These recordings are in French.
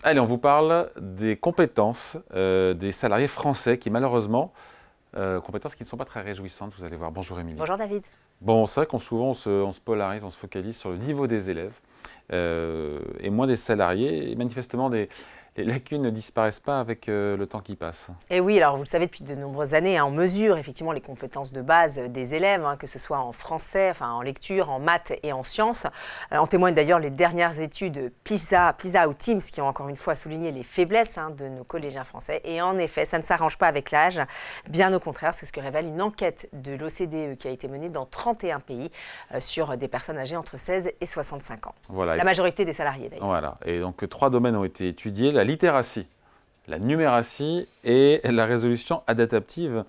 Allez, on vous parle des compétences des salariés français qui malheureusement, compétences qui ne sont pas très réjouissantes, vous allez voir. Bonjour Émilie. Bonjour David. Bon, c'est vrai qu'on souvent on se polarise, on se focalise sur le niveau des élèves et moins des salariés. Et manifestement, les lacunes ne disparaissent pas avec le temps qui passe. Et oui, alors vous le savez depuis de nombreuses années, on mesure effectivement les compétences de base des élèves, que ce soit en français, en lecture, en maths et en sciences. En témoignent d'ailleurs les dernières études PISA ou TIMSS qui ont encore une fois souligné les faiblesses de nos collégiens français. Et en effet, ça ne s'arrange pas avec l'âge. Bien au contraire, c'est ce que révèle une enquête de l'OCDE qui a été menée dans 31 pays sur des personnes âgées entre 16 et 65 ans. Voilà. La majorité des salariés d'ailleurs. Voilà. Et donc 3 domaines ont été étudiés. La littératie, la numératie et la résolution adaptative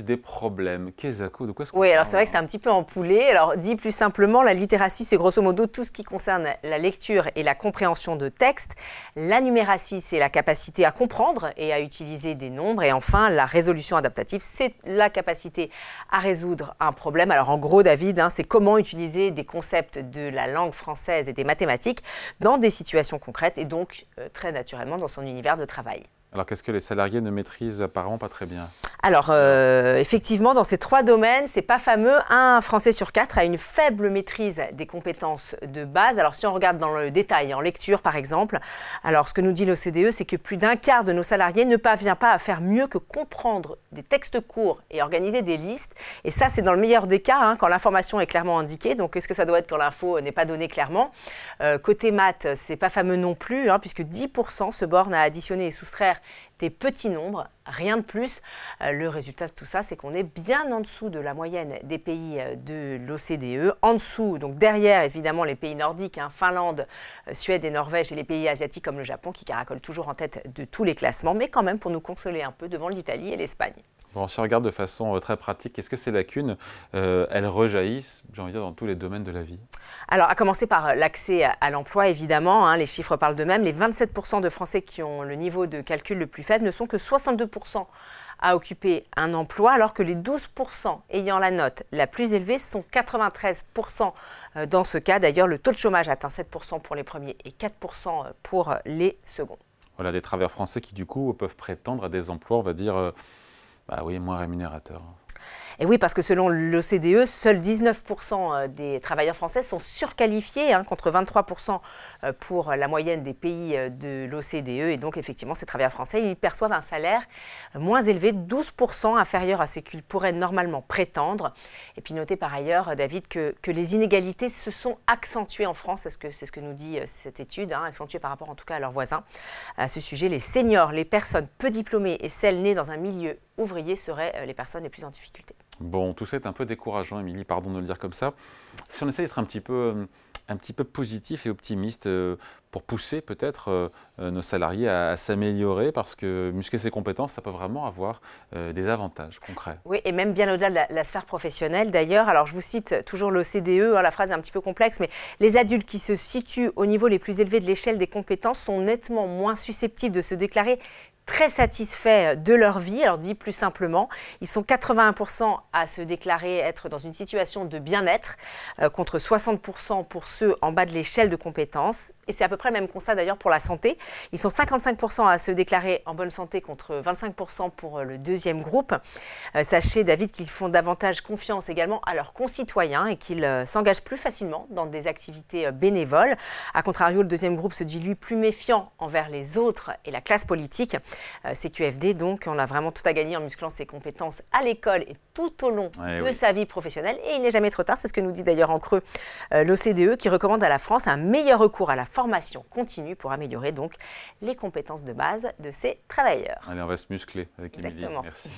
des problèmes. Qu'est-ce de quoi est-ce qu'on Oui, alors parle? c'est vrai que c'est un petit peu empoulé. Alors dit plus simplement, la littératie, c'est grosso modo tout ce qui concerne la lecture et la compréhension de textes. La numératie, c'est la capacité à comprendre et à utiliser des nombres. Et enfin, la résolution adaptative, c'est la capacité à résoudre un problème. Alors en gros, David, c'est comment utiliser des concepts de la langue française et des mathématiques dans des situations concrètes et donc très naturellement dans son univers de travail. Alors qu'est-ce que les salariés ne maîtrisent apparemment pas très bien? Alors, effectivement, dans ces 3 domaines, c'est pas fameux. Un Français sur 4 a une faible maîtrise des compétences de base. Alors, si on regarde dans le détail, en lecture par exemple, alors ce que nous dit l'OCDE, c'est que plus d'un quart de nos salariés ne parvient pas à faire mieux que comprendre des textes courts et organiser des listes. Et ça, c'est dans le meilleur des cas, quand l'information est clairement indiquée. Donc, qu'est-ce que ça doit être quand l'info n'est pas donnée clairement? Côté maths, c'est pas fameux non plus, puisque 10% se bornent à additionner et soustraire des petits nombres, rien de plus. Le résultat de tout ça, c'est qu'on est bien en dessous de la moyenne des pays de l'OCDE. En dessous, donc derrière évidemment les pays nordiques, Finlande, Suède et Norvège et les pays asiatiques comme le Japon qui caracolent toujours en tête de tous les classements, mais quand même pour nous consoler un peu devant l'Italie et l'Espagne. Bon, si on regarde de façon très pratique, est-ce que ces lacunes, elles rejaillissent, j'ai envie de dire, dans tous les domaines de la vie? Alors, à commencer par l'accès à l'emploi, évidemment, les chiffres parlent d'eux-mêmes. Les 27% de Français qui ont le niveau de calcul le plus faible ne sont que 62% à occuper un emploi, alors que les 12% ayant la note la plus élevée sont 93% dans ce cas. D'ailleurs, le taux de chômage atteint 7% pour les premiers et 4% pour les seconds. Voilà, des travailleurs français qui, du coup, peuvent prétendre à des emplois, on va dire, moins rémunérateurs. Et oui, parce que selon l'OCDE, seuls 19% des travailleurs français sont surqualifiés, contre 23% pour la moyenne des pays de l'OCDE. Et donc, effectivement, ces travailleurs français, ils perçoivent un salaire moins élevé, 12% inférieur à ce qu'ils pourraient normalement prétendre. Et puis, notez par ailleurs, David, que les inégalités se sont accentuées en France. C'est ce que nous dit cette étude, accentuées par rapport en tout cas à leurs voisins. À ce sujet, les seniors, les personnes peu diplômées et celles nées dans un milieu ouvrier seraient les personnes les plus en difficulté. Bon, tout ça est un peu décourageant, Émilie, pardon de le dire comme ça. Si on essaie d'être un petit peu positif et optimiste pour pousser peut-être nos salariés à s'améliorer, parce que muscler ses compétences, ça peut vraiment avoir des avantages concrets. Oui, et même bien au-delà de la sphère professionnelle d'ailleurs. Alors je vous cite toujours l'OCDE, la phrase est un petit peu complexe, mais les adultes qui se situent au niveau les plus élevés de l'échelle des compétences sont nettement moins susceptibles de se déclarer très satisfaits de leur vie. Alors dit plus simplement, ils sont 81% à se déclarer être dans une situation de bien-être, contre 60% pour ceux en bas de l'échelle de compétences. Et c'est à peu près le même constat d'ailleurs pour la santé. Ils sont 55% à se déclarer en bonne santé contre 25% pour le deuxième groupe. Sachez, David, qu'ils font davantage confiance également à leurs concitoyens et qu'ils s'engagent plus facilement dans des activités bénévoles. A contrario, le deuxième groupe se dit lui plus méfiant envers les autres et la classe politique. CQFD, donc, on a vraiment tout à gagner en musclant ses compétences à l'école et tout au long de sa vie professionnelle. Et il n'est jamais trop tard, c'est ce que nous dit d'ailleurs en creux l'OCDE qui recommande à la France un meilleur recours à la formation continue pour améliorer donc les compétences de base de ses travailleurs. Allez, on va se muscler avec Émilie. Exactement. Merci.